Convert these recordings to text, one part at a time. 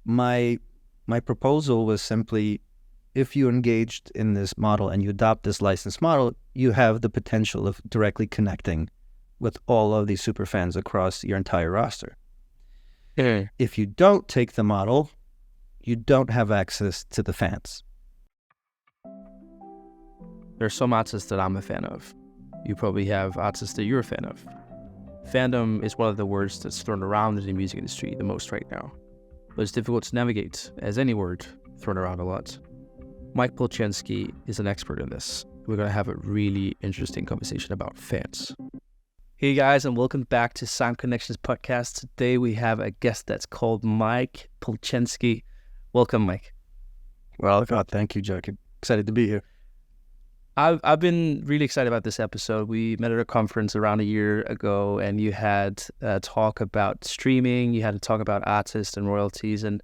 my proposal was simply, if you engaged in this model and you adopt this license model, you have the potential of directly connecting with all of these super fans across your entire roster. If you don't take the model, you don't have access to the fans. There's some artists that I'm a fan of. You probably have artists that you're a fan of. Fandom is one of the words that's thrown around in the music industry the most right now, but it's difficult to navigate, as any word thrown around a lot. Mike Pelczynski is an expert in this. We're going to have a really interesting conversation about fans. Hey guys, and welcome back to Sound Connections podcast. Today we have a guest that's called Mike Pelczynski. Welcome, Mike. Well, God, thank you, Jack. Excited to be here. I've been really excited about this episode. We met at a conference around a year ago, and you had a talk about streaming. You had to talk about artists and royalties, and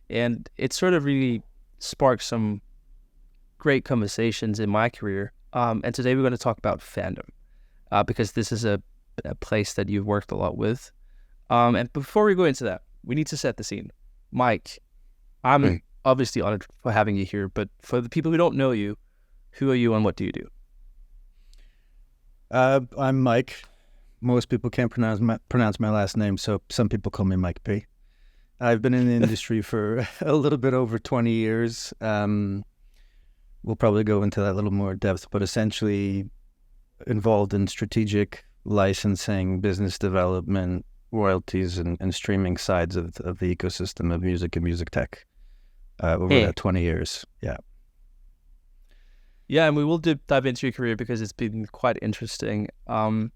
it sort of really sparked some great conversations in my career. And today we're going to talk about fandom, because this is a place that you've worked a lot with. And before we go into that, we need to set the scene. Mike, I'm obviously honored for having you here, but for the people who don't know you, who are you and what do you do? I'm Mike. Most people can't pronounce my last name, so some people call me Mike P. I've been in the industry for a little bit over 20 years. We'll probably go into that a little more depth, but essentially involved in strategic licensing, business development, royalties, and streaming sides of the ecosystem of music and music tech over that 20 years. Yeah. Yeah, and we will dive into your career because it's been quite interesting. And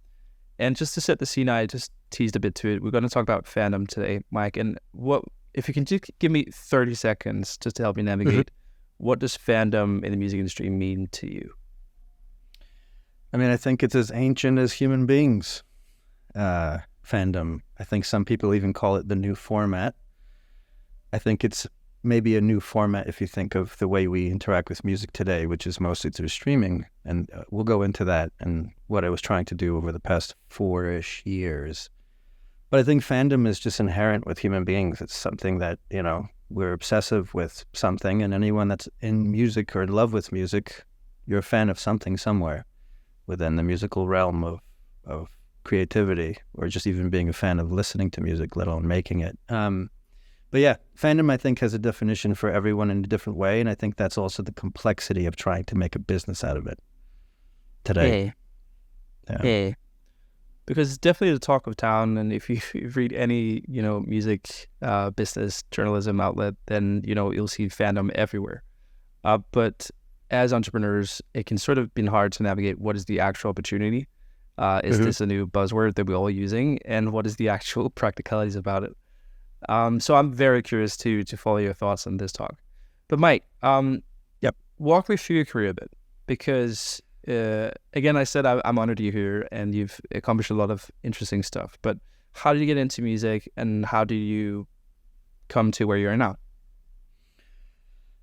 just to set the scene, I just teased a bit to it. We're going to talk about fandom today, Mike. And what if you can just give me 30 seconds just to help me navigate, what does fandom in the music industry mean to you? I mean, I think it's as ancient as human beings, fandom. I think some people even call it the new format. I think it's maybe a new format if you think of the way we interact with music today, which is mostly through streaming. And we'll go into that and what I was trying to do over the past 4-ish years. But I think fandom is just inherent with human beings. It's something that, we're obsessive with something, and anyone that's in music or in love with music, you're a fan of something somewhere within the musical realm of creativity, or just even being a fan of listening to music, let alone making it. But yeah, fandom, I think, has a definition for everyone in a different way, and I think that's also the complexity of trying to make a business out of it today. Yeah. Because it's definitely the talk of town, and if you read any, music, business, journalism outlet, then, you'll see fandom everywhere. But as entrepreneurs, it can sort of been hard to navigate what is the actual opportunity. Is this a new buzzword that we're all using, and what is the actual practicalities about it? So I'm very curious to follow your thoughts on this talk. But Mike, walk me through your career a bit, because again, I said I'm honored you're here and you've accomplished a lot of interesting stuff. But how did you get into music, and how do you come to where you are now?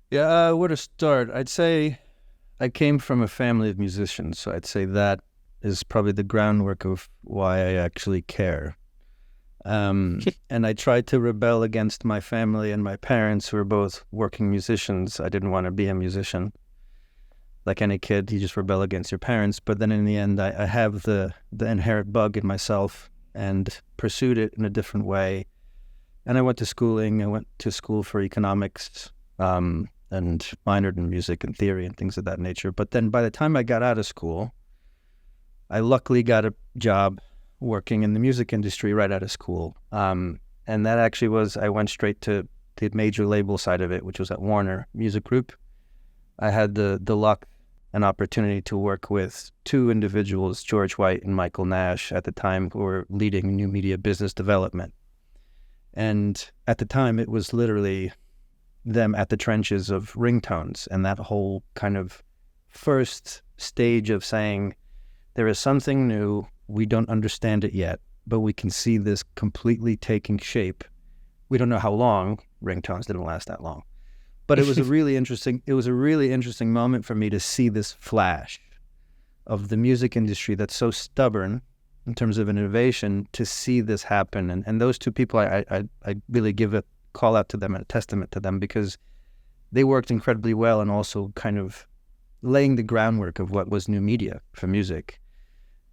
Yeah, where to start? I'd say I came from a family of musicians, so I'd say that is probably the groundwork of why I actually care. And I tried to rebel against my family and my parents, who were both working musicians. I didn't want to be a musician. Like any kid, you just rebel against your parents. But then in the end, I have the inherent bug in myself and pursued it in a different way. And I went to schooling. I went to school for economics and minored in music and theory and things of that nature. But then by the time I got out of school, I luckily got a job working in the music industry right out of school. And that actually was, I went straight to the major label side of it, which was at Warner Music Group. I had the luck and opportunity to work with two individuals, George White and Michael Nash, at the time, who were leading new media business development. And at the time, it was literally them at the trenches of ringtones, and that whole kind of first stage of saying, there is something new, we don't understand it yet, but we can see this completely taking shape. We don't know how long. Ringtones didn't last that long. But it was a really interesting moment for me to see this flash of the music industry that's so stubborn in terms of innovation, to see this happen. And those two people I really give a call out to them and a testament to them, because they worked incredibly well and also kind of laying the groundwork of what was new media for music.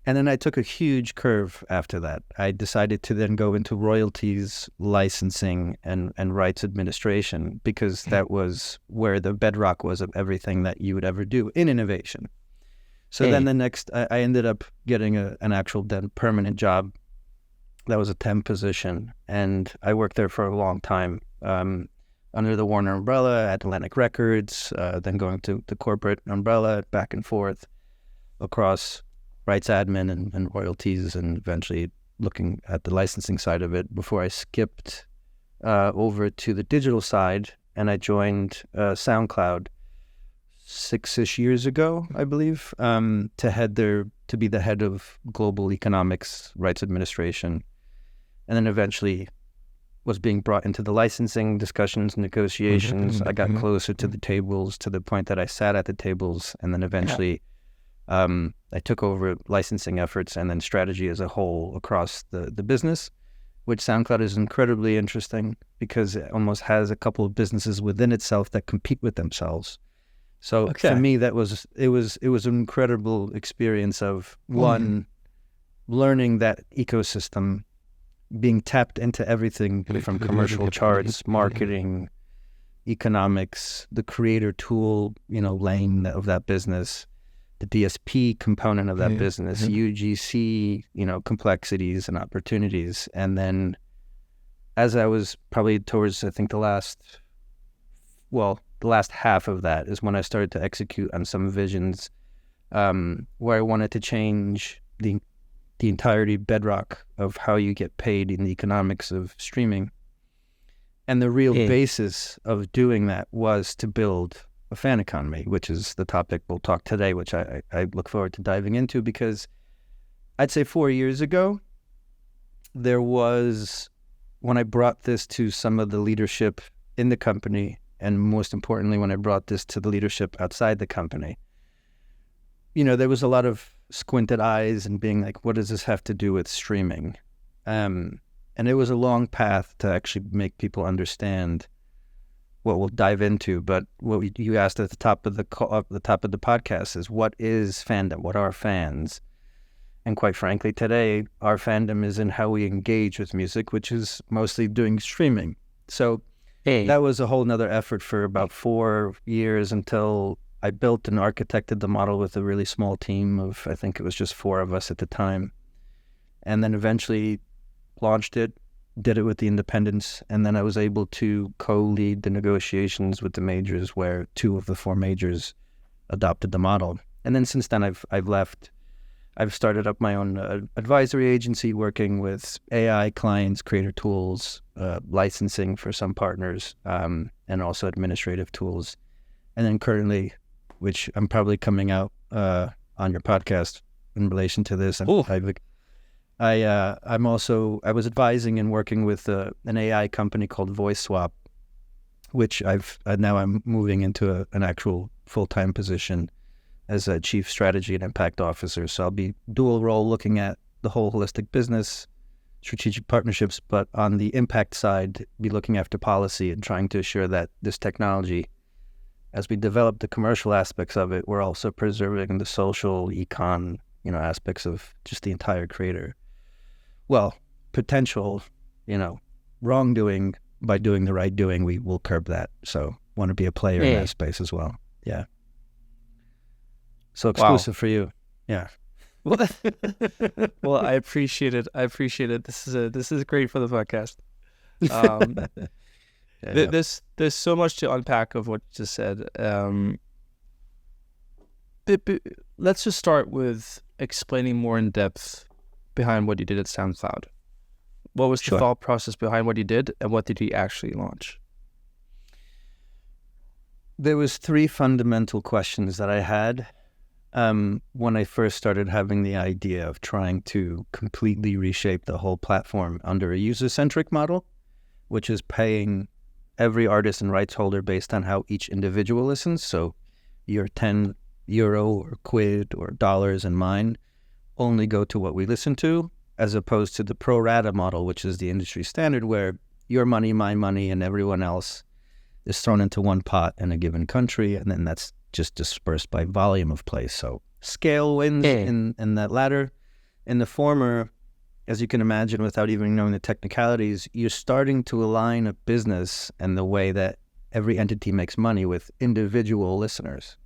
And then I took a huge curve after that. I decided to then go into royalties, licensing, and rights administration, because that was where the bedrock was of everything that you would ever do in innovation. So then I ended up getting an actual then permanent job. That was a temp position, and I worked there for a long time under the Warner umbrella at Atlantic Records, then going to the corporate umbrella, back and forth across rights admin and royalties, and eventually looking at the licensing side of it before I skipped over to the digital side, and I joined SoundCloud 6-ish years ago, I believe, to be the head of global economics, rights administration, and then eventually was being brought into the licensing discussions, negotiations. I got closer to the tables, to the point that I sat at the tables, and then eventually I took over licensing efforts and then strategy as a whole across the business, which SoundCloud is incredibly interesting because it almost has a couple of businesses within itself that compete with themselves. So for me, it was an incredible experience of one, learning that ecosystem, being tapped into everything from commercial charts, marketing, economics, the creator tool, lane of that business, the DSP component of that business, UGC, complexities and opportunities. And then as I was probably towards, I think the last half of that is when I started to execute on some visions where I wanted to change the entirety bedrock of how you get paid in the economics of streaming. And the real basis of doing that was to build a fan economy, which is the topic we'll talk today, which I look forward to diving into, because I'd say 4 years ago, when I brought this to some of the leadership in the company, and most importantly, when I brought this to the leadership outside the company, there was a lot of squinted eyes and being like, what does this have to do with streaming? And it was a long path to actually make people understand what we'll dive into. But what you asked at the top of the podcast is, what is fandom? What are fans? And quite frankly, today, our fandom is in how we engage with music, which is mostly doing streaming. So that was a whole nother effort for about 4 years until I built and architected the model with a really small team of, I think it was just 4 of us at the time. And then eventually launched it, did it with the independents, and then I was able to co-lead the negotiations with the majors, where 2 of the 4 majors adopted the model. And then since then I've left. I've started up my own advisory agency, working with AI clients, creator tools, licensing for some partners, and also administrative tools. And then currently, which I'm probably coming out on your podcast in relation to this, I was advising and working with an AI company called Voice Swap, which now I'm moving into an actual full-time position as a chief strategy and impact officer. So I'll be dual role, looking at the whole holistic business, strategic partnerships, but on the impact side, be looking after policy and trying to assure that this technology, as we develop the commercial aspects of it, we're also preserving the social, econ, aspects of just the entire creator. Well, potential, wrongdoing by doing the right doing, we will curb that. So want to be a player in that space as well. Yeah. So exclusive for you. Yeah. Well, I appreciate it. This is great for the podcast. There's so much to unpack of what you just said. Let's just start with explaining more in depth behind what you did at SoundCloud. What was the thought process behind what you did, and what did you actually launch? There was 3 fundamental questions that I had when I first started having the idea of trying to completely reshape the whole platform under a user-centric model, which is paying every artist and rights holder based on how each individual listens. So your €10 or quid or dollars and mine only go to what we listen to, as opposed to the pro rata model, which is the industry standard, where your money, my money, and everyone else is thrown into one pot in a given country, and then that's just dispersed by volume of play. So scale wins in that latter. In the former, as you can imagine, without even knowing the technicalities, you're starting to align a business and the way that every entity makes money with individual listeners.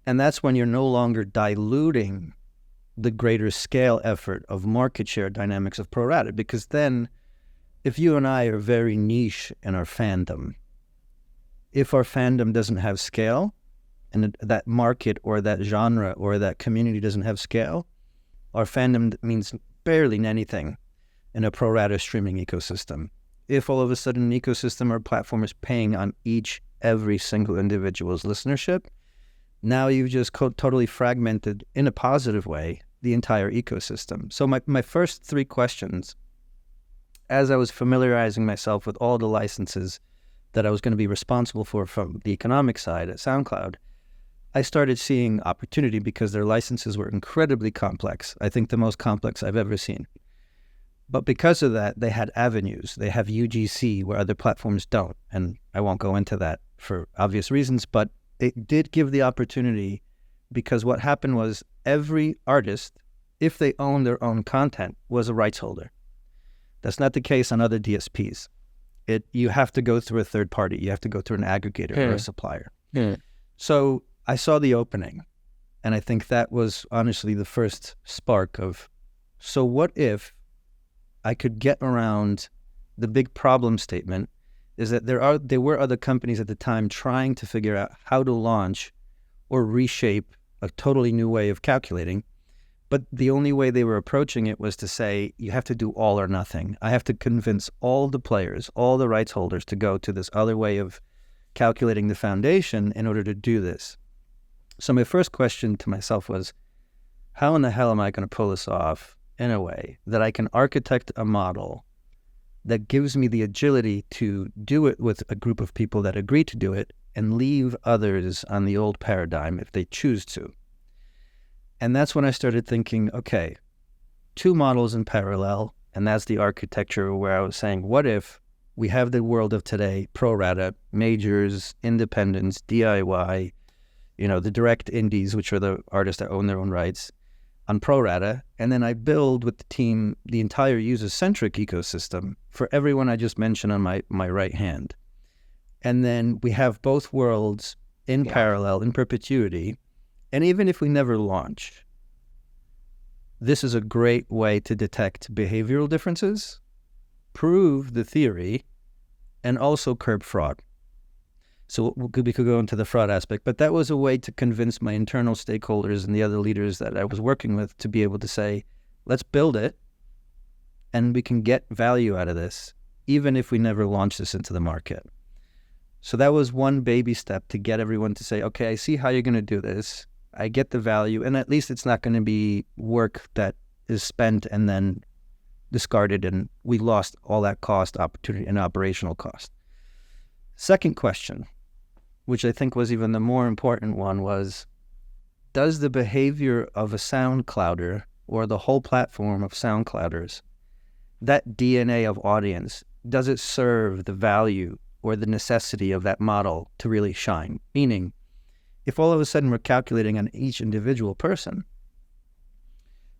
And that's when you're no longer diluting the greater scale effort of market share dynamics of pro rata, because then if you and I are very niche in our fandom, if our fandom doesn't have scale and that market or that genre or that community doesn't have scale, our fandom means barely anything in a pro rata streaming ecosystem. If all of a sudden an ecosystem or platform is paying on every single individual's listenership, now you've just totally fragmented, in a positive way, the entire ecosystem. So my first three questions, as I was familiarizing myself with all the licenses that I was going to be responsible for from the economic side at SoundCloud, I started seeing opportunity because their licenses were incredibly complex. I think the most complex I've ever seen. But because of that, they had avenues. They have UGC where other platforms don't. And I won't go into that for obvious reasons, but it did give the opportunity, because what happened was every artist, if they own their own content, was a rights holder. That's not the case on other DSPs. You have to go through a third party. You have to go through an aggregator or a supplier. So I saw the opening, and I think that was honestly the first spark of, so what if I could get around the big problem statement is that there were other companies at the time trying to figure out how to launch or reshape a totally new way of calculating. But the only way they were approaching it was to say, you have to do all or nothing. I have to convince all the players, all the rights holders to go to this other way of calculating the foundation in order to do this. So my first question to myself was, how in the hell am I going to pull this off in a way that I can architect a model that gives me the agility to do it with a group of people that agree to do it and leave others on the old paradigm if they choose to? And that's when I started thinking, okay, two models in parallel, and that's the architecture where I was saying, what if we have the world of today, pro rata, majors, independents, DIY, the direct indies, which are the artists that own their own rights, on pro rata, and then I build with the team the entire user-centric ecosystem for everyone I just mentioned on my right hand. And then we have both worlds in parallel, in perpetuity. And even if we never launch, this is a great way to detect behavioral differences, prove the theory, and also curb fraud. So we could go into the fraud aspect, but that was a way to convince my internal stakeholders and the other leaders that I was working with to be able to say, let's build it, and we can get value out of this, even if we never launch this into the market. So that was one baby step to get everyone to say, okay, I see how you're going to do this. I get the value, and at least it's not going to be work that is spent and then discarded, and we lost all that cost, opportunity, and operational cost. Second question, which I think was even the more important one, was, does the behavior of a SoundClouder or the whole platform of SoundClouders, that DNA of audience, does it serve the value or the necessity of that model to really shine? Meaning, if all of a sudden we're calculating on each individual person,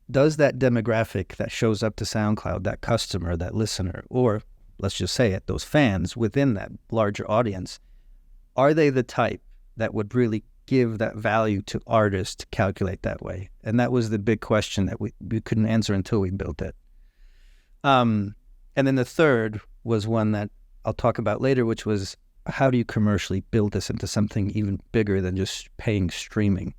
does that demographic that shows up to SoundCloud, that customer, that listener, or let's just say it, those fans within that larger audience, are they the type that would really give that value to artists to calculate that way? And that was the big question that we couldn't answer until we built it. And then the third was one that I'll talk about later, which was, how do you commercially build this into something even bigger than just paying streaming?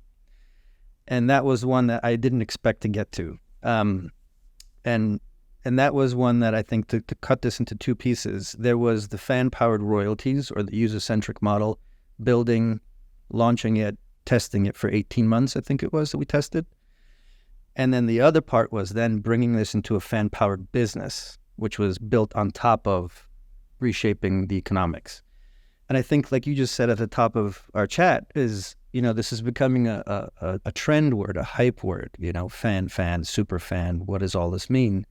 And that was one that I didn't expect to get to. And that was one that I think to cut this into two pieces, there was the fan-powered royalties or the user-centric model, building, launching it, testing it for 18 months, I think it was, that we tested. And then the other part was then bringing this into a fan-powered business, which was built on top of reshaping the economics. And I think, like you just said at the top of our chat, is, this is becoming a trend word, a hype word, fan, super fan. What does all this mean?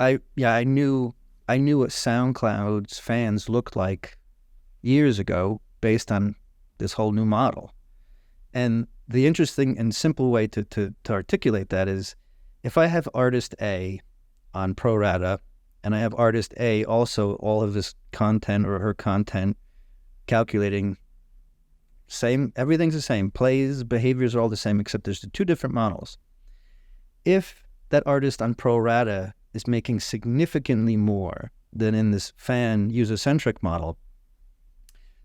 I knew I knew what SoundCloud's fans looked like years ago based on this whole new model. And the interesting and simple way to articulate that is, if I have artist A on pro rata, and I have artist A also all of his content or her content calculating same, everything's the same, plays, behaviors are all the same, except there's the two different models. If that artist on pro rata is making significantly more than in this fan user-centric model,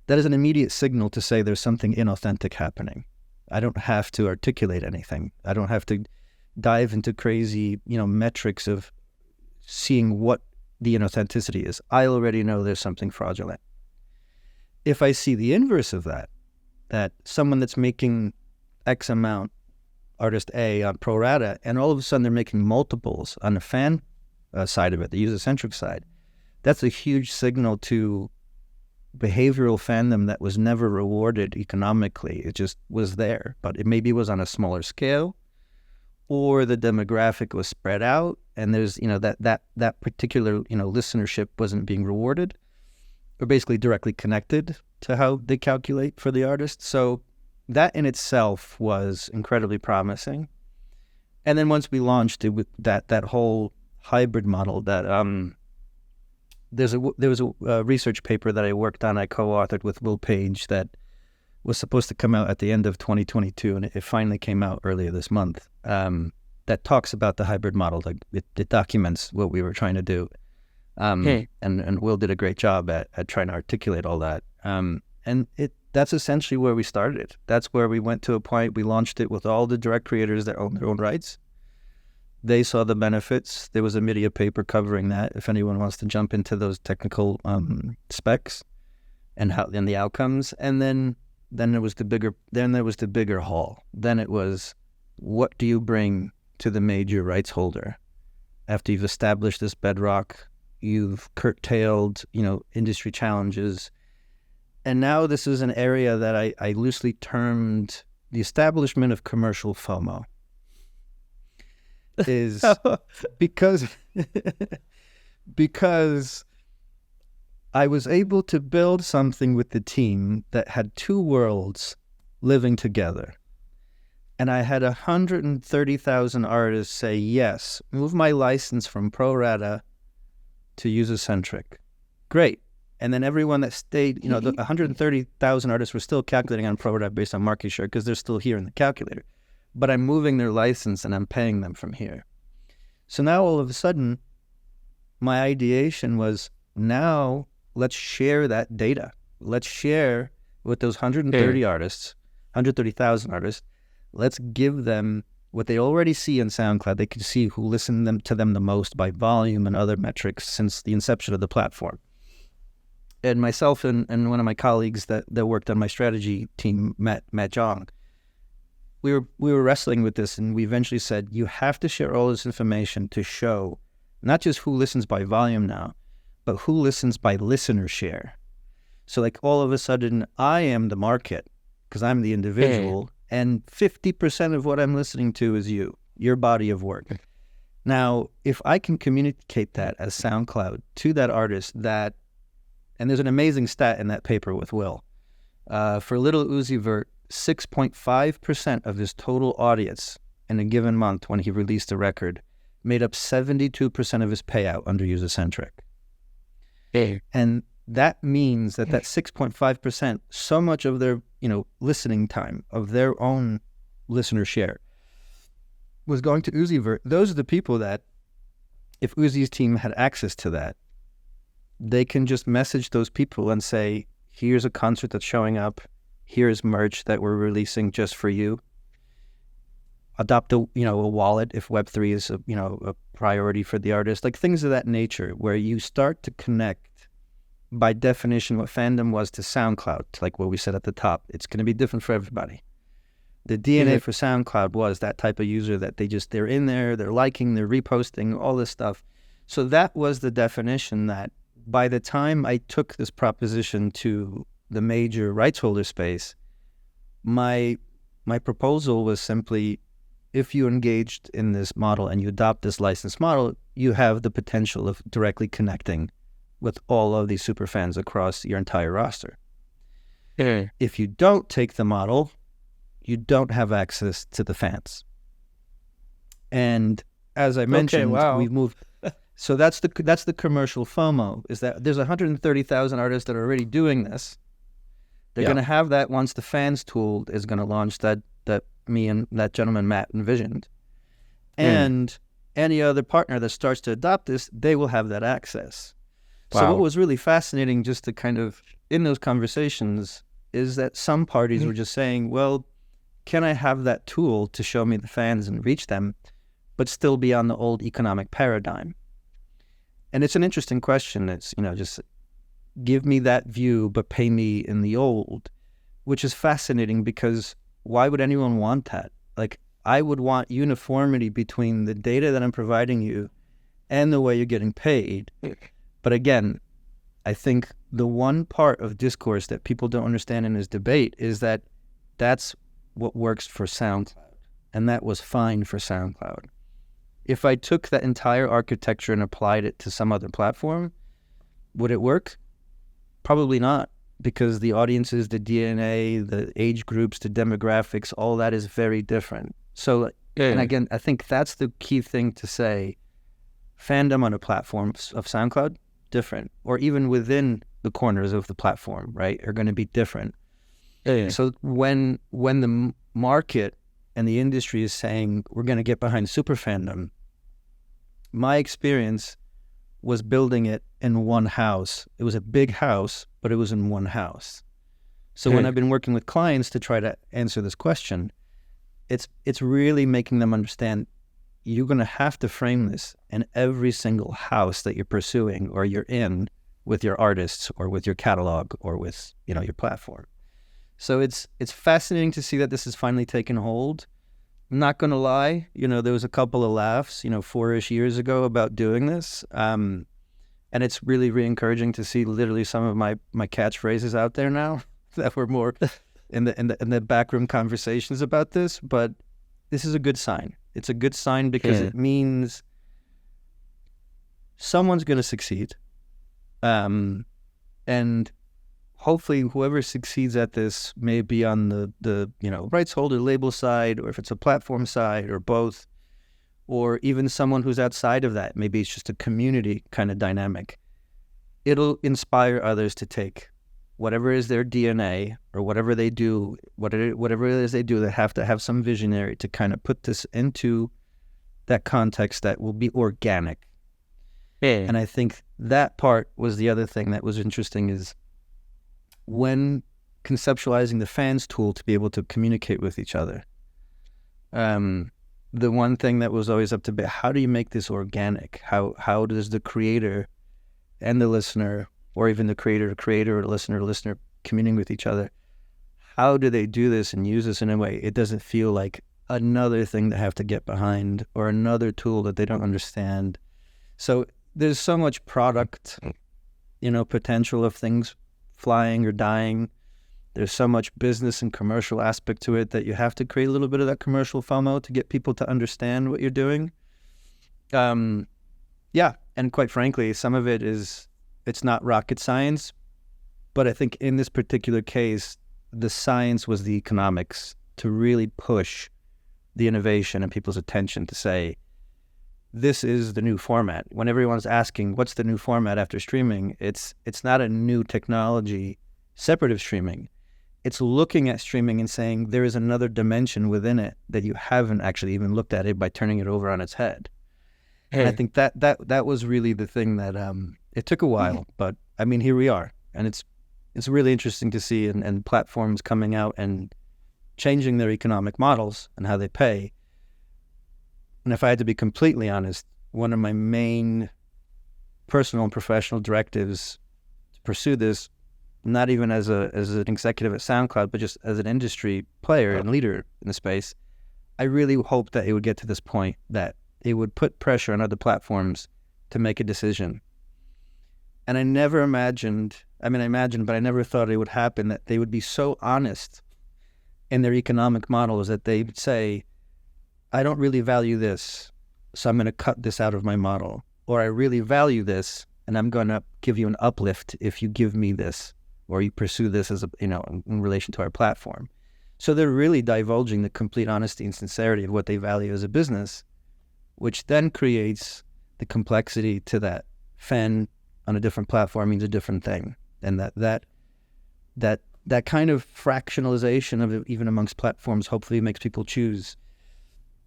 that is an immediate signal to say there's something inauthentic happening. I don't have to articulate anything. I don't have to dive into crazy, metrics of seeing what the inauthenticity is. I already know there's something fraudulent. If I see the inverse of that someone that's making X amount, artist A on pro rata, and all of a sudden they're making multiples on the fan side of it, the user-centric side, that's a huge signal to behavioral fandom that was never rewarded economically. It just was there, but it maybe was on a smaller scale, or the demographic was spread out, and there's that particular listenership wasn't being rewarded, or basically directly connected to how they calculate for the artist. So that in itself was incredibly promising. And then once we launched it with that whole hybrid model, that there was a research paper that I worked on, I co-authored with Will Page, that was supposed to come out at the end of 2022, and it finally came out earlier this month, that talks about the hybrid model. Like it documents what we were trying to do. And Will did a great job at trying to articulate all that. And that's essentially where we started. That's where we went to a point. We launched it with all the direct creators that own their own rights. They saw the benefits. There was a media paper covering that, if anyone wants to jump into those technical specs and the outcomes. And then there was the bigger haul. Then it was, what do you bring to the major rights holder after you've established this bedrock? You've curtailed, industry challenges. And now this is an area that I loosely termed the establishment of commercial FOMO. Is because I was able to build something with the team that had two worlds living together. And I had 130,000 artists say, yes, move my license from pro rata to user-centric. Great. And then everyone that stayed, the 130,000 artists were still calculating on pro rata based on market share because they're still here in the calculator. But I'm moving their license and I'm paying them from here. So now all of a sudden, my ideation was, now let's share that data. Let's share with those 130,000 artists. Let's give them what they already see in SoundCloud. They can see who listened to them the most by volume and other metrics since the inception of the platform. And myself and one of my colleagues that worked on my strategy team, Matt Jong, we were wrestling with this, and we eventually said, you have to share all this information to show not just who listens by volume now, but who listens by listener share. So like all of a sudden, I am the market because I'm the individual, and 50% of what I'm listening to is your body of work. Now, if I can communicate that as SoundCloud to that artist, and there's an amazing stat in that paper with Will. For Little Uzi Vert, 6.5% of his total audience in a given month when he released a record made up 72% of his payout under user-centric. And that means that 6.5%, so much of their listening time, of their own listener share, was going to Uzi Vert. Those are the people that, if Uzi's team had access to that, they can just message those people and say, here's a concert that's showing up, here's merch that we're releasing just for you. Adopt a wallet if Web3 is a priority for the artist, like things of that nature, where you start to connect. By definition, what Fandom was to SoundCloud, like what we said at the top, it's going to be different for everybody. The DNA for SoundCloud was that type of user that they're in there, they're liking, they're reposting, all this stuff. So that was the definition that by the time I took this proposition to the major rights holder space, my proposal was simply, if you engaged in this model and you adopt this license model, you have the potential of directly connecting with all of these super fans across your entire roster. If you don't take the model, you don't have access to the fans. And as I mentioned, we've moved. So that's the commercial FOMO, is that there's 130,000 artists that are already doing this. They're going to have that once the fans tool is going to launch that me and that gentleman Matt envisioned. And any other partner that starts to adopt this, they will have that access. Wow. So what was really fascinating just to kind of, in those conversations, is that some parties were just saying, well, can I have that tool to show me the fans and reach them, but still be on the old economic paradigm? And it's an interesting question. It's, just give me that view, but pay me in the old, which is fascinating because why would anyone want that? Like, I would want uniformity between the data that I'm providing you and the way you're getting paid. But again, I think the one part of discourse that people don't understand in this debate is that that's what works for SoundCloud, and that was fine for SoundCloud. If I took that entire architecture and applied it to some other platform, would it work? Probably not, because the audiences, the DNA, the age groups, the demographics, all that is very different. So, and again, I think that's the key thing to say. Fandom on a platform of SoundCloud, different. Or even within the corners of the platform, right, are going to be different. So when the market and the industry is saying we're going to get behind super fandom, my experience was building it in one house. It was a big house, but it was in one house. So when I've been working with clients to try to answer this question, it's really making them understand you're going to have to frame this in every single house that you're pursuing or you're in with your artists or with your catalog or with, your platform. So it's fascinating to see that this has finally taken hold. I'm not going to lie, there was a couple of laughs, 4-ish years ago about doing this. And it's really encouraging to see literally some of my catchphrases out there now that were more in the backroom conversations about this. But this is a good sign. It's a good sign because it means someone's going to succeed. And hopefully whoever succeeds at this may be on the rights holder label side, or if it's a platform side, or both, or even someone who's outside of that. Maybe it's just a community kind of dynamic. It'll inspire others to take whatever is their DNA or whatever they do, whatever it is they do, they have to have some visionary to kind of put this into that context that will be organic. And I think that part was the other thing that was interesting, is when conceptualizing the fans tool to be able to communicate with each other. The one thing that was always up to debate, how do you make this organic? How does the creator and the listener, or even the creator or the listener communing with each other, how do they do this and use this in a way it doesn't feel like another thing they have to get behind or another tool that they don't understand? So there's so much product, potential of things flying or dying. There's so much business and commercial aspect to it that you have to create a little bit of that commercial FOMO to get people to understand what you're doing. And quite frankly, some of it's not rocket science, but I think in this particular case, the science was the economics to really push the innovation and people's attention to say, this is the new format. When everyone's asking, what's the new format after streaming? It's not a new technology separate of streaming. It's looking at streaming and saying there is another dimension within it that you haven't actually even looked at it by turning it over on its head. And I think that was really the thing that it took a while, but I mean, here we are. And it's really interesting to see and platforms coming out and changing their economic models and how they pay. And if I had to be completely honest, one of my main personal and professional directives to pursue this, not even as an executive at SoundCloud, but just as an industry player and leader in the space, I really hoped that it would get to this point that it would put pressure on other platforms to make a decision. And I never imagined, but I never thought it would happen, that they would be so honest in their economic models that they would say, I don't really value this, so I'm going to cut this out of my model. Or I really value this, and I'm going to give you an uplift if you give me this, or you pursue this as a, in relation to our platform. So they're really divulging the complete honesty and sincerity of what they value as a business, which then creates the complexity to that fan on a different platform means a different thing. And that kind of fractionalization of it, even amongst platforms, hopefully makes people choose.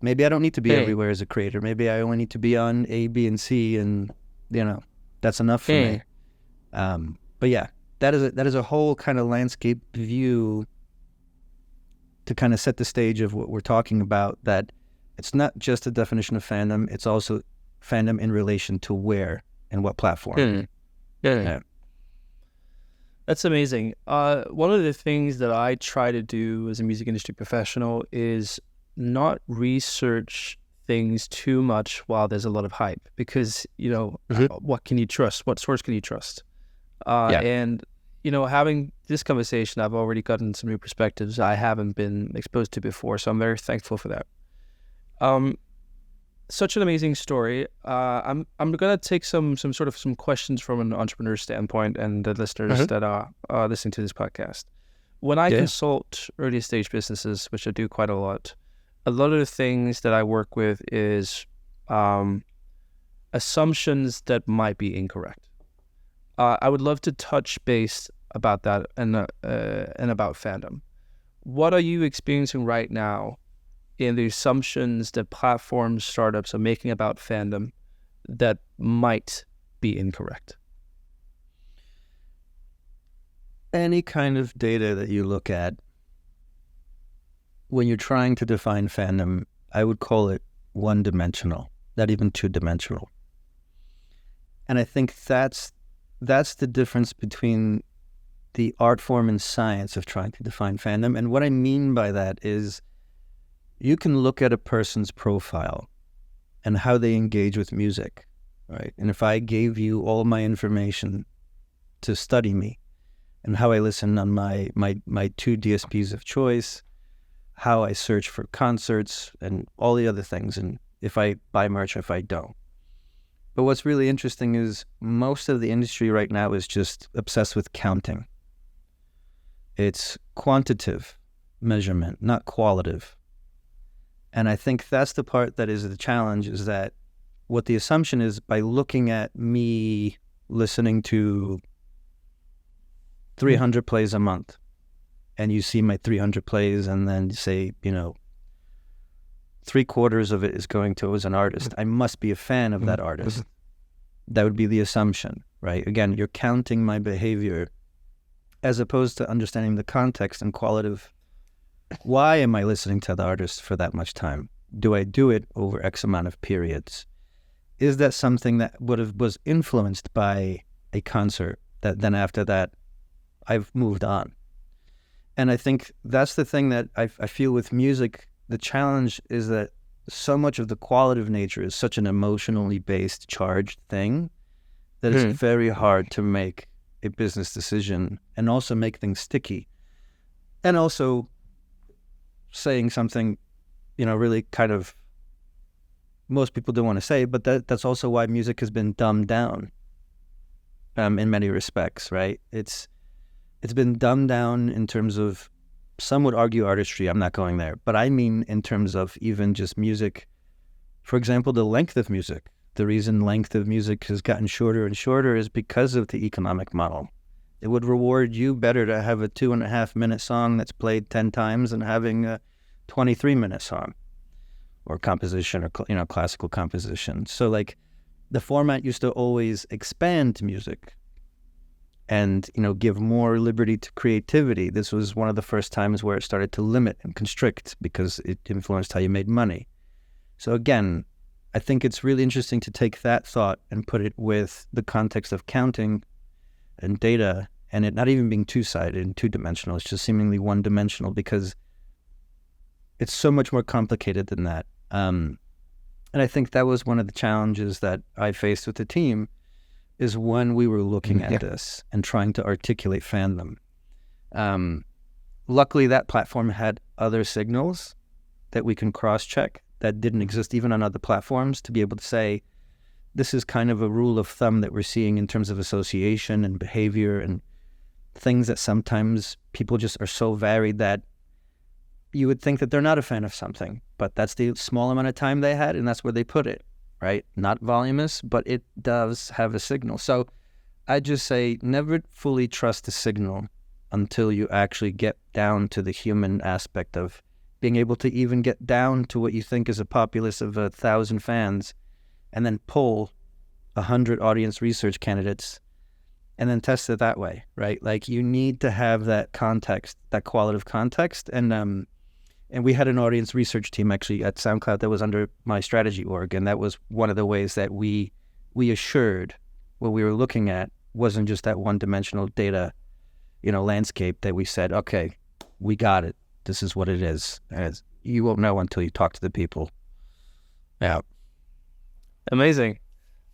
Maybe I don't need to be everywhere as a creator. Maybe I only need to be on A, B, and C, and that's enough for me. But yeah, that is a whole kind of landscape view to kind of set the stage of what we're talking about. That it's not just a definition of fandom; it's also fandom in relation to where and what platform. Yeah. That's amazing. One of the things that I try to do as a music industry professional is not research things too much while there's a lot of hype, because what can you trust? What source can you trust? And having this conversation, I've already gotten some new perspectives I haven't been exposed to before, so I'm very thankful for that. Such an amazing story. I'm gonna take some questions from an entrepreneur standpoint and the listeners that are listening to this podcast. When I consult early stage businesses, which I do quite a lot of the things that I work with is assumptions that might be incorrect. I would love to touch base about that and about fandom. What are you experiencing right now in the assumptions that platforms, startups are making about fandom that might be incorrect? Any kind of data that you look at, when you're trying to define fandom, I would call it one-dimensional, not even two-dimensional. And I think that's the difference between the art form and science of trying to define fandom. And what I mean by that is you can look at a person's profile and how they engage with music, right? And if I gave you all my information to study me and how I listen on my two DSPs of choice, how I search for concerts and all the other things, and if I buy merch or if I don't. But what's really interesting is most of the industry right now is just obsessed with counting. It's quantitative measurement, not qualitative. And I think that's the part that is the challenge, is that what the assumption is, by looking at me listening to 300 plays a month, and you see my 300 plays and then say, 3/4 of it is going to as an artist, I must be a fan of that artist. That would be the assumption, right? Again, you're counting my behavior as opposed to understanding the context and qualitative. Why am I listening to the artist for that much time? Do I do it over X amount of periods? Is that something that was influenced by a concert that then after that I've moved on? And I think that's the thing that I feel with music. The challenge is that so much of the qualitative nature is such an emotionally based, charged thing that it's very hard to make a business decision and also make things sticky. And also saying something, really kind of most people don't want to say, but that's also why music has been dumbed down in many respects, right? It's been dumbed down in terms of, some would argue artistry, I'm not going there, but I mean in terms of even just music. For example, the length of music. The reason length of music has gotten shorter and shorter is because of the economic model. It would reward you better to have a 2.5-minute song that's played 10 times than having a 23-minute song or composition or classical composition. So like the format used to always expand music and give more liberty to creativity. This was one of the first times where it started to limit and constrict because it influenced how you made money. So again, I think it's really interesting to take that thought and put it with the context of counting and data, and it not even being two-sided and two-dimensional. It's just seemingly one-dimensional because it's so much more complicated than that. And I think that was one of the challenges that I faced with the team, is when we were looking at this and trying to articulate fandom. Luckily, that platform had other signals that we can cross-check that didn't exist even on other platforms, to be able to say, this is kind of a rule of thumb that we're seeing in terms of association and behavior and things that sometimes people just are so varied that you would think that they're not a fan of something, but that's the small amount of time they had and that's where they put it, right? Not voluminous, but it does have a signal. So I just say never fully trust the signal until you actually get down to the human aspect of being able to even get down to what you think is a populace of 1,000 fans and then pull 100 audience research candidates and then test it that way, right? Like you need to have that context, that qualitative context. And we had an audience research team actually at SoundCloud that was under my strategy org. And that was one of the ways that we assured what we were looking at wasn't just that one-dimensional data, landscape that we said, okay, we got it. This is what it is. And you won't know until you talk to the people. Yeah. Amazing.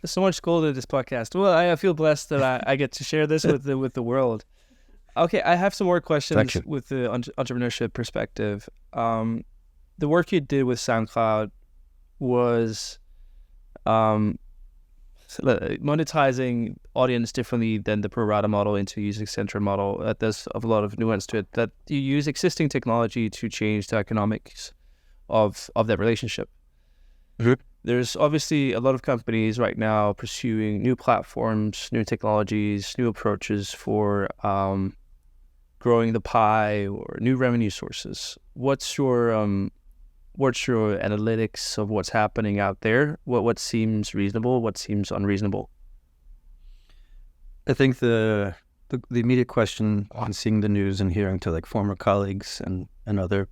There's so much gold in this podcast. Well, I feel blessed that I get to share this with the world. Okay, I have some more questions with the entrepreneurship perspective. The work you did with SoundCloud was monetizing audience differently than the pro rata model into user-centric model. There's a lot of nuance to it. That you use existing technology to change the economics of that relationship. Mm-hmm. There's obviously a lot of companies right now pursuing new platforms, new technologies, new approaches for growing the pie or new revenue sources. What's your analytics of what's happening out there? What seems reasonable? What seems unreasonable? I think the immediate question on seeing the news and hearing to like former colleagues and other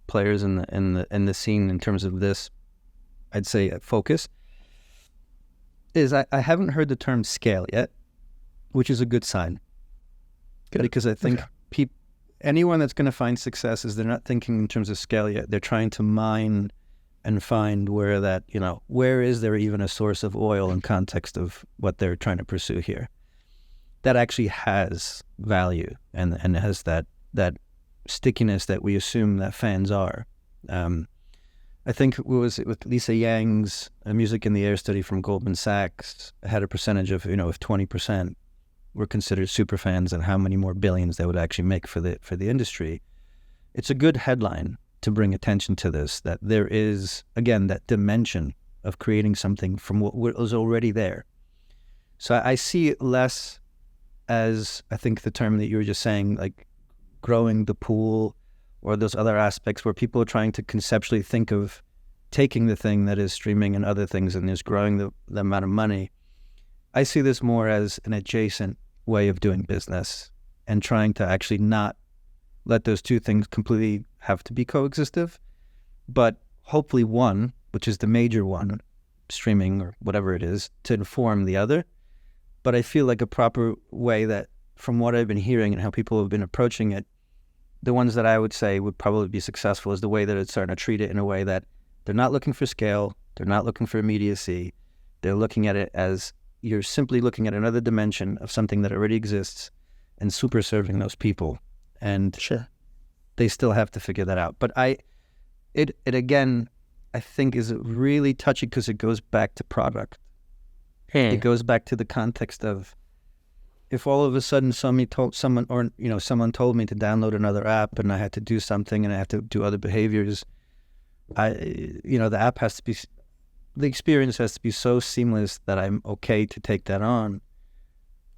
players in the scene in terms of this, I'd say focus is I haven't heard the term scale yet, which is a good sign. Good. Because I think anyone that's going to find success is they're not thinking in terms of scale yet. They're trying to mine and find where that, where is there even a source of oil in context of what they're trying to pursue here that actually has value and has that stickiness that we assume that fans are. I think it was with Lisa Yang's Music in the Air study from Goldman Sachs had a percentage of, if 20% were considered super fans and how many more billions they would actually make for the industry. It's a good headline to bring attention to this, that there is, again, that dimension of creating something from what was already there. So I see it less as, I think the term that you were just saying, like growing the pool or those other aspects where people are trying to conceptually think of taking the thing that is streaming and other things and is growing the amount of money. I see this more as an adjacent way of doing business and trying to actually not let those two things completely have to be coexistive, but hopefully one, which is the major one, streaming or whatever it is, to inform the other. But I feel like a proper way that, from what I've been hearing and how people have been approaching it, the ones that I would say would probably be successful is the way that it's starting to treat it in a way that they're not looking for scale, they're not looking for immediacy, they're looking at it as you're simply looking at another dimension of something that already exists and super serving those people. And sure, they still have to figure that out. But it again, I think is really touchy because it goes back to product. It goes back to the context of, if all of a sudden someone told me to download another app and I had to do something and I have to do other behaviors, the app has to be, the experience has to be so seamless that I'm okay to take that on.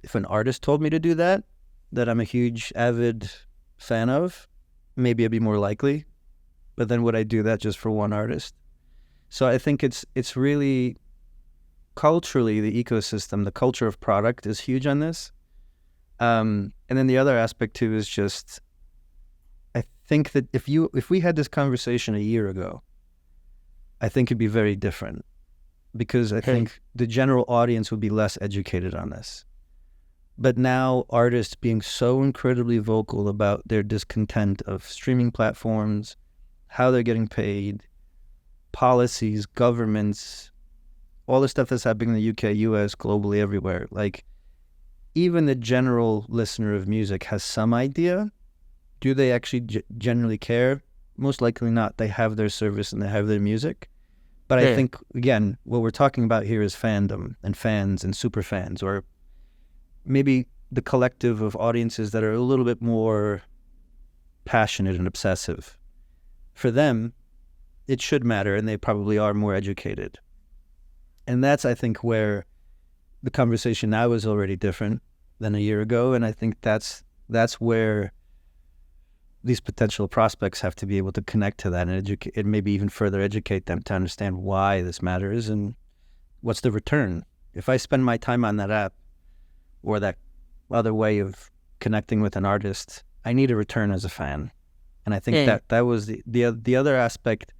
If an artist told me to do that I'm a huge avid fan of, maybe I'd be more likely. But then would I do that just for one artist? So I think it's really culturally the ecosystem, the culture of product is huge on this. And then the other aspect too is just, I think that if we had this conversation a year ago, I think it'd be very different, because I think the general audience would be less educated on this. But now artists being so incredibly vocal about their discontent of streaming platforms, how they're getting paid, policies, governments, all the stuff that's happening in the UK, US, globally, everywhere. Like, even the general listener of music has some idea. Do they actually generally care? Most likely not. They have their service and they have their music. But I think, again, what we're talking about here is fandom and fans and super fans, or maybe the collective of audiences that are a little bit more passionate and obsessive. For them, it should matter, and they probably are more educated. And that's, I think, where the conversation now is already different than a year ago, and I think that's where these potential prospects have to be able to connect to that and educate, and maybe even further educate them to understand why this matters and what's the return. If I spend my time on that app or that other way of connecting with an artist, I need a return as a fan. And I think that was the other aspect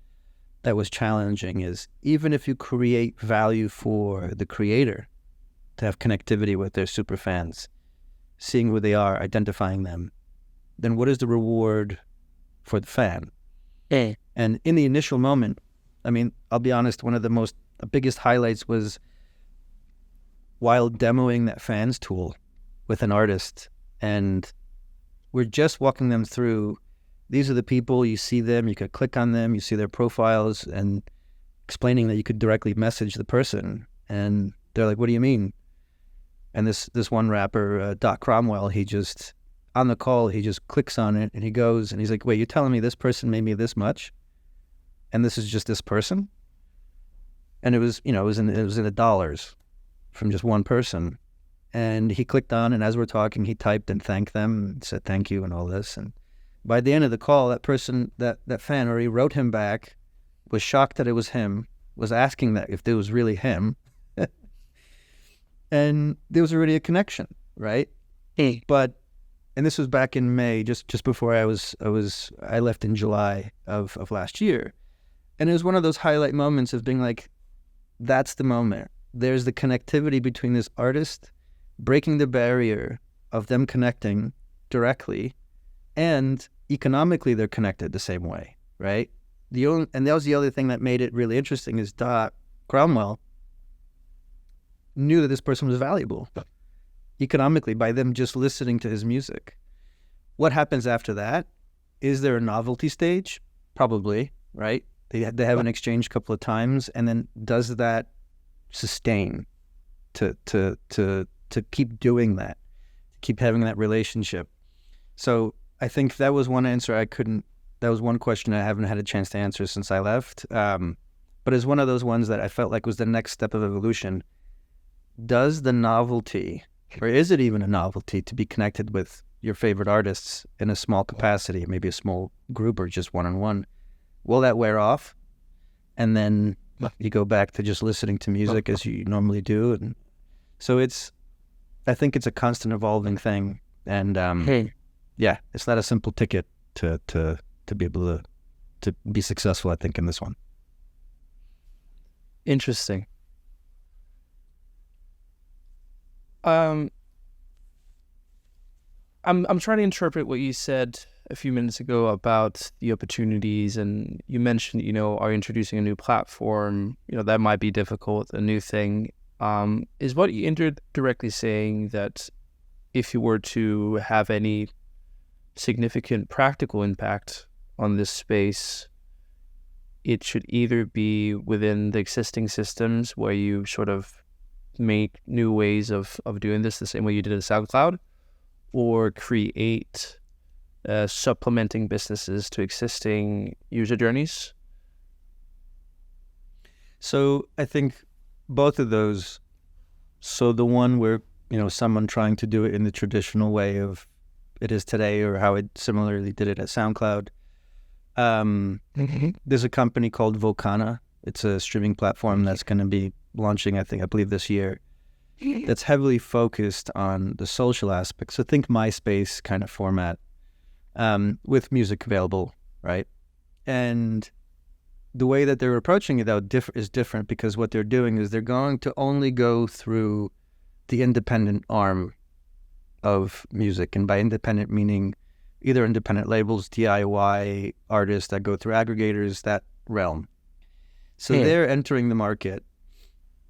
that was challenging is even if you create value for the creator to have connectivity with their super fans, seeing who they are, identifying them, then what is the reward for the fan? And in the initial moment, I mean, I'll be honest, one of the biggest highlights was while demoing that fans tool with an artist, and we're just walking them through, these are the people, you see them, you could click on them, you see their profiles, and explaining that you could directly message the person. And they're like, what do you mean? And this one rapper, Doc Cromwell, on the call, he just clicks on it and he goes and he's like, wait, you're telling me this person made me this much? And this is just this person? And it was in the dollars from just one person. And he clicked on, and as we're talking, he typed and thanked them and said thank you and all this. And by the end of the call, that person, that fan already wrote him back, was shocked that it was him, was asking that if it was really him. And there was already a connection, right? And this was back in May, just before I left in July of last year. And it was one of those highlight moments of being like, that's the moment. There's the connectivity between this artist, breaking the barrier of them connecting directly, and economically they're connected the same way, right? And that was the other thing that made it really interesting is Doc Cromwell knew that this person was valuable economically by them just listening to his music. What happens after that? Is there a novelty stage? Probably, right? They have an exchange a couple of times, and then does that sustain to keep doing that, to keep having that relationship? So I think that was one answer that was one question I haven't had a chance to answer since I left. But it's one of those ones that I felt like was the next step of evolution. Does the novelty, or is it even a novelty, to be connected with your favorite artists in a small capacity, maybe a small group or just one-on-one? Will that wear off? And then you go back to just listening to music as you normally do. And so I think it's a constant evolving thing. And it's not a simple ticket to be able to be successful, I think, in this one. Interesting. I'm trying to interpret what you said a few minutes ago about the opportunities, and you mentioned, are introducing a new platform, that might be difficult, a new thing. Is what you indirectly saying that if you were to have any significant practical impact on this space, it should either be within the existing systems where you sort of make new ways of doing this the same way you did at SoundCloud, or create supplementing businesses to existing user journeys? So I think both of those. So the one where, someone trying to do it in the traditional way of it is today, or how it similarly did it at SoundCloud. There's a company called Vocana. It's a streaming platform that's going to be launching, I believe this year, that's heavily focused on the social aspect. So think MySpace kind of format, with music available, right? And the way that they're approaching it, though, is different, because what they're doing is they're going to only go through the independent arm of music. And by independent, meaning either independent labels, DIY artists that go through aggregators, that realm. So they're entering the market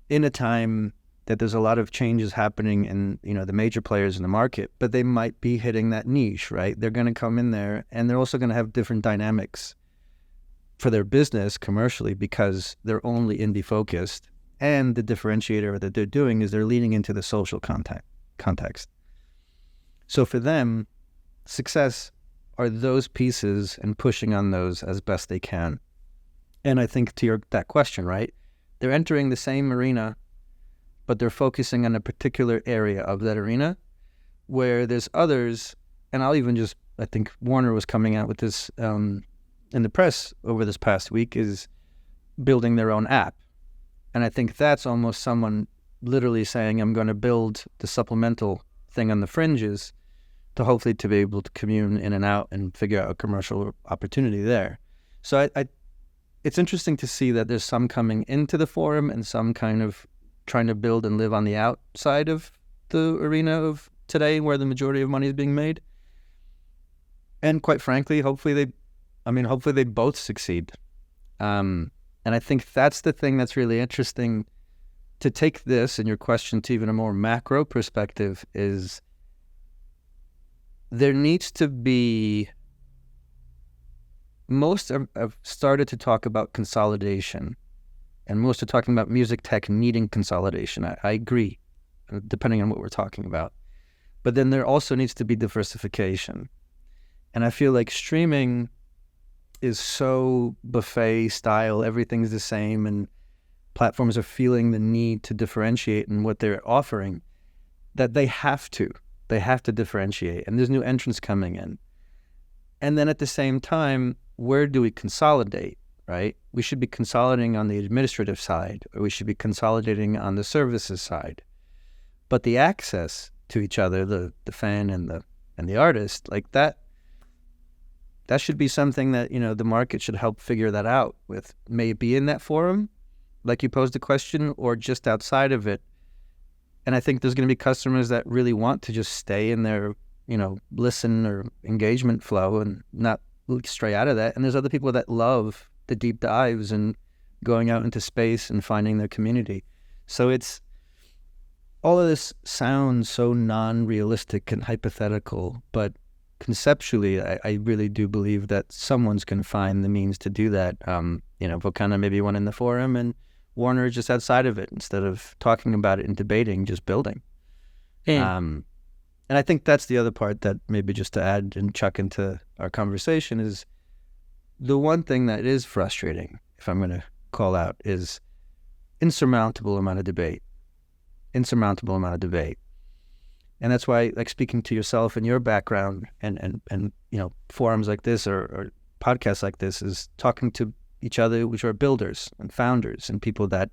in a time that there's a lot of changes happening in, the major players in the market, but they might be hitting that niche, right? They're going to come in there, and they're also going to have different dynamics. for their business commercially because they're only indie focused. And the differentiator that they're doing is they're leaning into the social context. So for them, success are those pieces and pushing on those as best they can. And I think to that question, right? They're entering the same arena, but they're focusing on a particular area of that arena where there's others. And I think Warner was coming out with this in the press over this past week, is building their own app. And I think that's almost someone literally saying, I'm going to build the supplemental thing on the fringes to hopefully to be able to commune in and out and figure out a commercial opportunity there. So it's interesting to see that there's some coming into the forum and some kind of trying to build and live on the outside of the arena of today where the majority of money is being made. And quite frankly, hopefully they both succeed. And I think that's the thing that's really interesting to take this and your question to even a more macro perspective is there needs to be, most have started to talk about consolidation, and most are talking about music tech needing consolidation. I agree, depending on what we're talking about. But then there also needs to be diversification. And I feel like streaming is so buffet style, everything's the same, and platforms are feeling the need to differentiate in what they're offering, that they have to differentiate, and there's new entrants coming in. And then at the same time, where do we consolidate, right? We should be consolidating on the administrative side, or we should be consolidating on the services side. But the access to each other, the fan and the artist, like that should be something that, the market should help figure that out with, maybe in that forum, like you posed the question, or just outside of it. And I think there's going to be customers that really want to just stay in their, listen or engagement flow and not stray out of that. And there's other people that love the deep dives and going out into space and finding their community. So all of this sounds so non-realistic and hypothetical, but conceptually, I really do believe that someone's going to find the means to do that. Volcana maybe one in the forum, and Warner just outside of it, instead of talking about it and debating, just building. And I think that's the other part that maybe just to add and chuck into our conversation is the one thing that is frustrating, if I'm going to call out, is insurmountable amount of debate. And that's why, like, speaking to yourself and your background and forums like this or podcasts like this is talking to each other, which are builders and founders and people that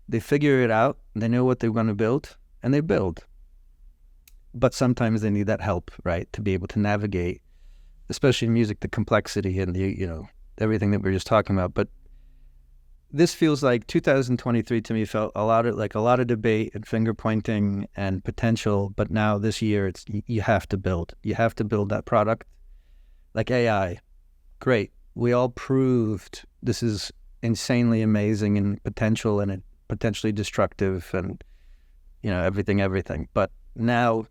they figure it out and they know what they're going to build and they build. But sometimes they need that help, right, to be able to navigate, especially in music, the complexity and the, everything that we were just talking about. But this feels like 2023 to me felt a lot of debate and finger pointing and potential. But now this year, it's you have to build that product. Like AI, great. We all proved this is insanely amazing and potential and potentially destructive and everything. But now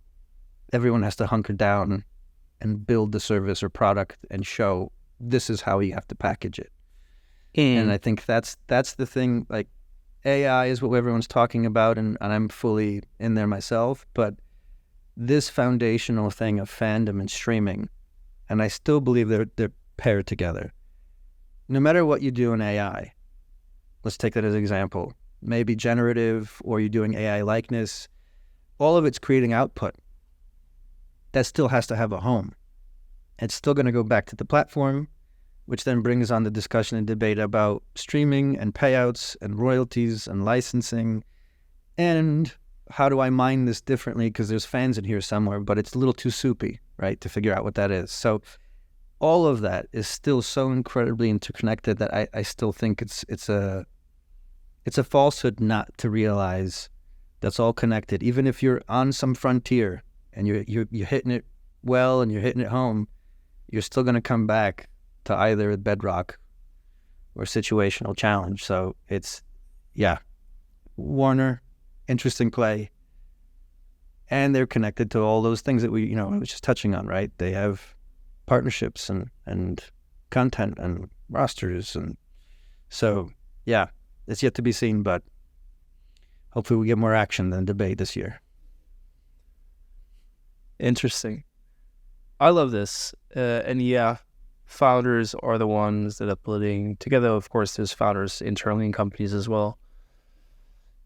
everyone has to hunker down and build the service or product and show this is how you have to package it. And I think that's the thing. Like, AI is what everyone's talking about, and I'm fully in there myself. But this foundational thing of fandom and streaming, and I still believe they're paired together. No matter what you do in AI, let's take that as an example. Maybe generative, or you're doing AI likeness. All of it's creating output. That still has to have a home. It's still going to go back to the platform, which then brings on the discussion and debate about streaming and payouts and royalties and licensing. And how do I mine this differently? Because there's fans in here somewhere, but it's a little too soupy, right, to figure out what that is. So all of that is still so incredibly interconnected that I still think it's a falsehood not to realize that's all connected. Even if you're on some frontier and you're hitting it well and you're hitting it home, you're still going to come back to either bedrock or situational challenge. So it's, Warner, interesting play. And they're connected to all those things that I was just touching on, right? They have partnerships and content and rosters. And so, yeah, it's yet to be seen, but hopefully we get more action than debate this year. Interesting. I love this. And yeah, founders are the ones that are putting together. Of course, there's founders internally in companies as well.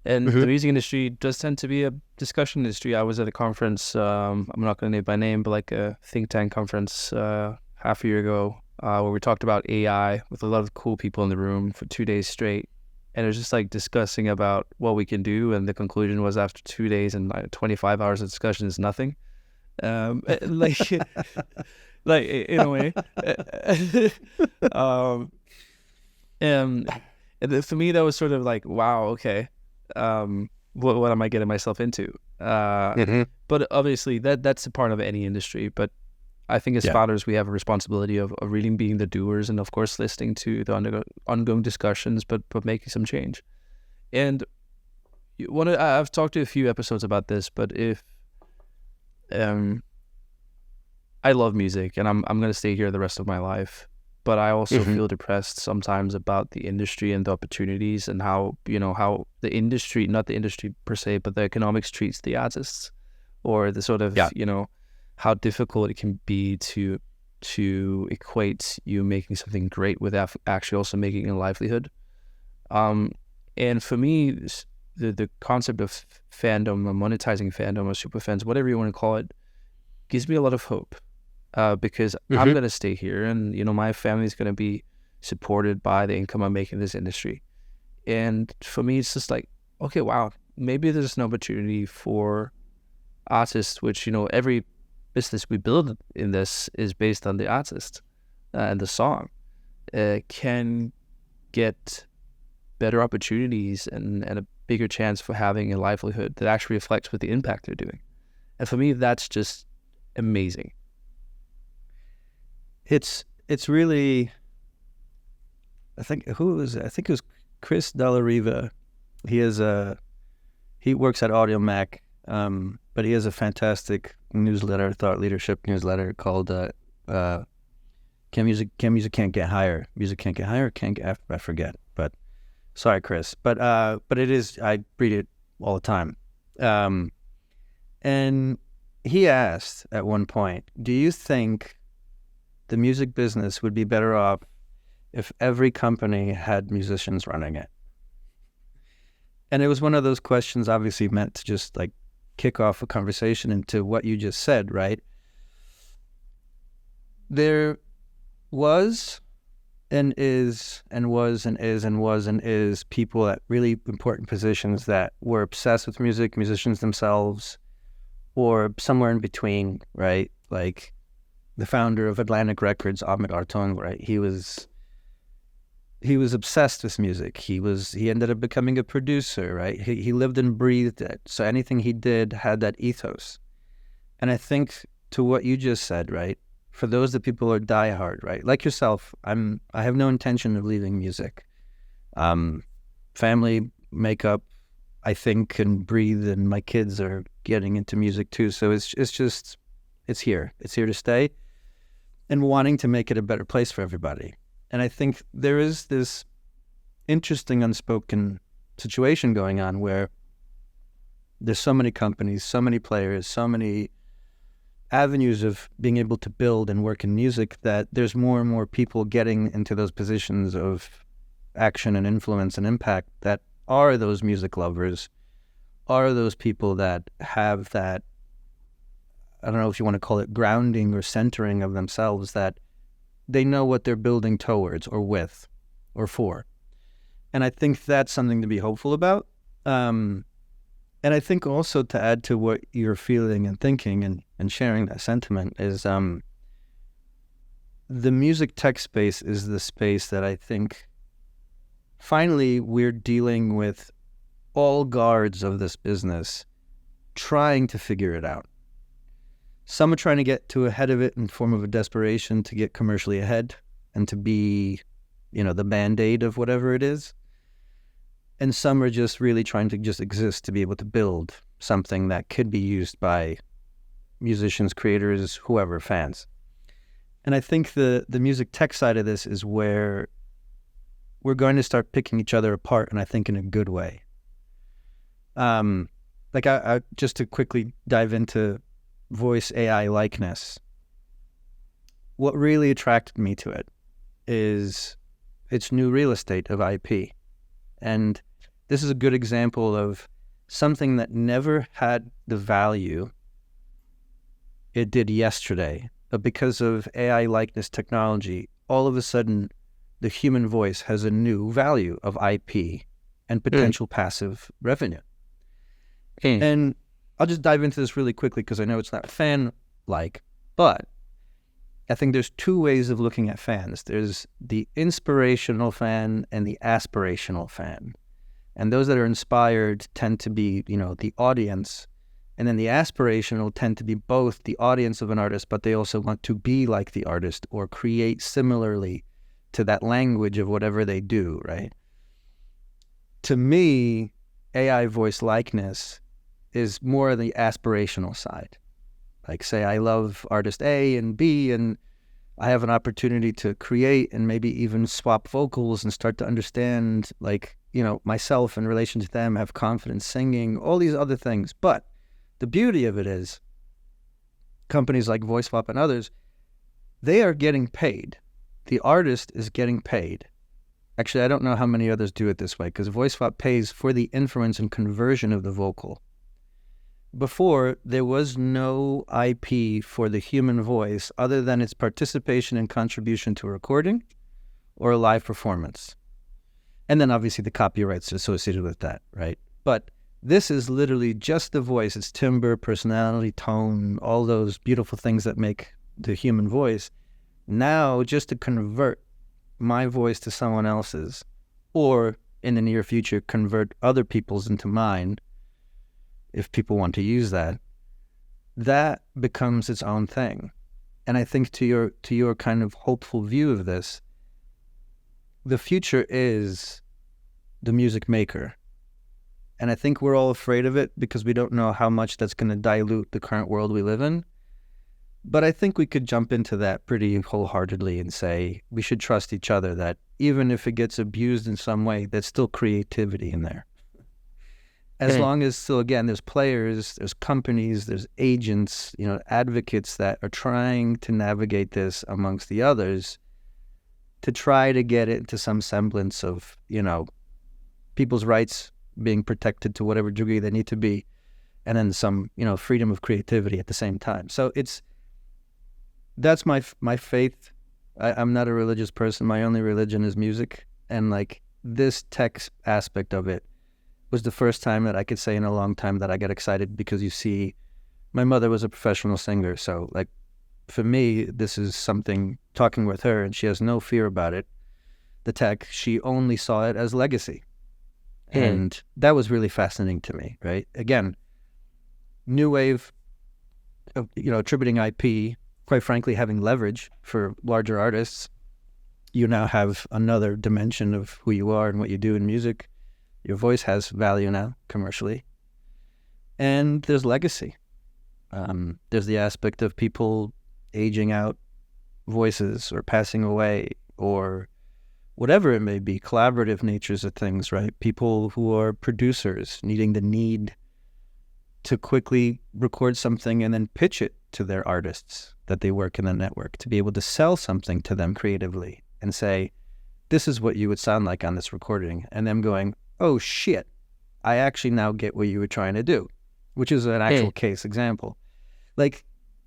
And the music industry does tend to be a discussion industry. I was at a conference, I'm not going to name by name, but like a think tank conference half a year ago where we talked about AI with a lot of cool people in the room for 2 days straight. And it was just like discussing about what we can do. And the conclusion was after 2 days and 25 hours of discussion is nothing. Like in a way. And for me, that was sort of like, wow, okay. What am I getting myself into? But obviously that's a part of any industry. But I think as founders, we have a responsibility of really being the doers and of course listening to the ongoing discussions, but making some change. And I've talked to a few episodes about this, but if I love music and I'm going to stay here the rest of my life. But I also feel depressed sometimes about the industry and the opportunities and how the industry, not the industry per se, but the economics treats the artists, or the sort of, how difficult it can be to equate you making something great with actually also making a livelihood. And for me, the concept of fandom or monetizing fandom or superfans, whatever you want to call it, gives me a lot of hope. Because I'm going to stay here and, my family is going to be supported by the income I'm making in this industry. And for me, it's just like, okay, wow, maybe there's an opportunity for artists, which, every business we build in this is based on the artist and the song, can get better opportunities and a bigger chance for having a livelihood that actually reflects with the impact they're doing. And for me, that's just amazing. It's really, I think it was Chris Dalla-Riva. He works at AudioMac, but he has a fantastic newsletter, thought leadership newsletter called Music Can't Get Higher. Music Can't Get Higher, I forget. But sorry, Chris. But it is, I read it all the time. And he asked at one point, do you think the music business would be better off if every company had musicians running it? And it was one of those questions obviously meant to just like kick off a conversation into what you just said, right? There was and is and was and is and was and is people at really important positions that were obsessed with music, musicians themselves, or somewhere in between, right? Like the founder of Atlantic Records, Ahmet Arton, right? He was obsessed with music. He ended up becoming a producer, right? He lived and breathed it. So anything he did had that ethos. And I think to what you just said, right? For those that people are diehard, right? Like yourself, I have no intention of leaving music. Family makeup, I think, and breathe, and my kids are getting into music too. So it's here. It's here to stay. And wanting to make it a better place for everybody. And I think there is this interesting unspoken situation going on where there's so many companies, so many players, so many avenues of being able to build and work in music that there's more and more people getting into those positions of action and influence and impact that are those music lovers, are those people that have that, I don't know if you want to call it grounding or centering of themselves, that they know what they're building towards or with or for. And I think that's something to be hopeful about. And I think also to add to what you're feeling and thinking and sharing that sentiment is the music tech space is the space that I think finally we're dealing with all guards of this business trying to figure it out. Some are trying to get to ahead of it in form of a desperation to get commercially ahead and to be, the Band-Aid of whatever it is. And some are just really trying to just exist to be able to build something that could be used by musicians, creators, whoever, fans. And I think the music tech side of this is where we're going to start picking each other apart, and I think in a good way. Like I just to quickly dive into voice AI likeness, what really attracted me to it is its new real estate of IP. And this is a good example of something that never had the value it did yesterday, but because of AI likeness technology, all of a sudden the human voice has a new value of IP and potential passive revenue. And I'll just dive into this really quickly because I know it's not fan-like, but I think there's two ways of looking at fans. There's the inspirational fan and the aspirational fan. And those that are inspired tend to be, the audience. And then the aspirational tend to be both the audience of an artist, but they also want to be like the artist or create similarly to that language of whatever they do, right? To me, AI voice likeness is more the aspirational side. Like, say I love artist A and B, and I have an opportunity to create and maybe even swap vocals and start to understand, myself in relation to them, have confidence singing, all these other things. But the beauty of it is companies like VoiceSwap and others, they are getting paid. The artist is getting paid. Actually, I don't know how many others do it this way because VoiceSwap pays for the inference and conversion of the vocal. Before, there was no IP for the human voice other than its participation and contribution to a recording or a live performance. And then obviously the copyrights associated with that, right? But this is literally just the voice, its timbre, personality, tone, all those beautiful things that make the human voice. Now, just to convert my voice to someone else's, or in the near future, convert other people's into mine, if people want to use that, that becomes its own thing. And I think to your kind of hopeful view of this, the future is the music maker. And I think we're all afraid of it because we don't know how much that's going to dilute the current world we live in. But I think we could jump into that pretty wholeheartedly and say we should trust each other, that even if it gets abused in some way, there's still creativity in there. As long as still, again, there's players, there's companies, there's agents, advocates that are trying to navigate this amongst the others to try to get it to some semblance of, people's rights being protected to whatever degree they need to be, and then some, freedom of creativity at the same time. So that's my faith. I'm not a religious person. My only religion is music. And this tech aspect of it was the first time that I could say in a long time that I get excited because you see, my mother was a professional singer. So for me, this is something, talking with her, and she has no fear about it. The tech, she only saw it as legacy. And that was really fascinating to me, right? Again, new wave of, attributing IP, quite frankly, having leverage for larger artists. You now have another dimension of who you are and what you do in music. Your voice has value now, commercially. And there's legacy. There's the aspect of people aging out voices or passing away or whatever it may be, collaborative natures of things, right? People who are producers needing the need to quickly record something and then pitch it to their artists that they work in the network, to be able to sell something to them creatively and say, this is what you would sound like on this recording. And them going, oh shit, I actually now get what you were trying to do, which is an actual case example.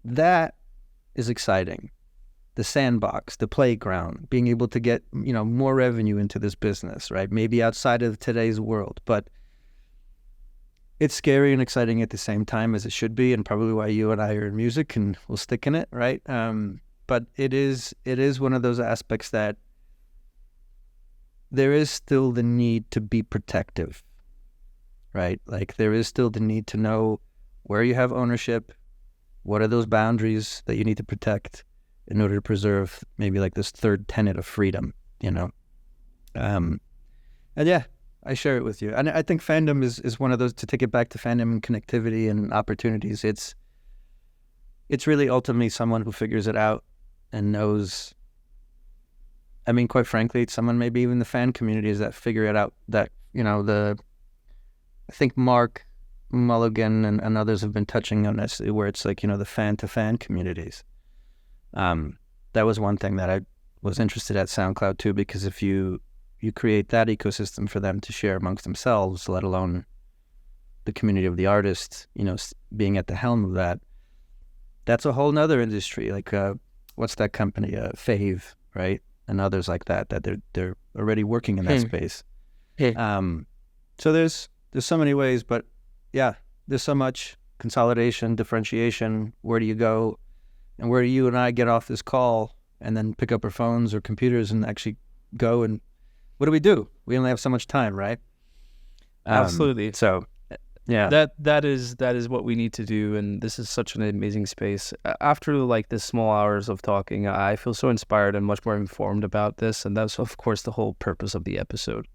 That is exciting. The sandbox, the playground, being able to get, more revenue into this business, right? Maybe outside of today's world, but it's scary and exciting at the same time, as it should be, and probably why you and I are in music and we'll stick in it, right? But it is one of those aspects that there is still the need to be protective, right? There is still the need to know where you have ownership, what are those boundaries that you need to protect in order to preserve maybe this third tenet of freedom, And yeah, I share it with you. And I think fandom is one of those, to take it back to fandom and connectivity and opportunities. It's really ultimately someone who figures it out and knows. I mean, quite frankly, someone maybe even the fan communities that figure it out. That I think Mark Mulligan and others have been touching on this, where it's like the fan to fan communities. That was one thing that I was interested at SoundCloud too, because if you create that ecosystem for them to share amongst themselves, let alone the community of the artist, being at the helm of that, that's a whole nother industry. Like, what's that company? Fave, right? And others like that they're already working in that space. So there's so many ways, but yeah, there's so much consolidation, differentiation. Where do you go? And where do you and I get off this call and then pick up our phones or computers and actually go, and what do? We only have so much time, right? Absolutely. So yeah, that is what we need to do, and this is such an amazing space. After like the small hours of talking, I feel so inspired and much more informed about this, and that's of course the whole purpose of the episode.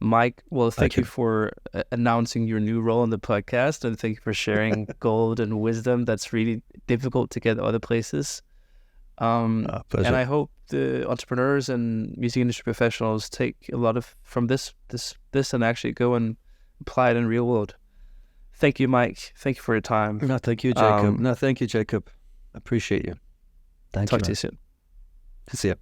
Mike, well, thank you for announcing your new role in the podcast, and thank you for sharing gold and wisdom that's really difficult to get other places. And I hope the entrepreneurs and music industry professionals take a lot from this and actually go and apply it in the real world. Thank you, Mike. Thank you for your time. No, thank you, Jacob. Thank you, Jacob. Appreciate you. Talk to you soon. See ya.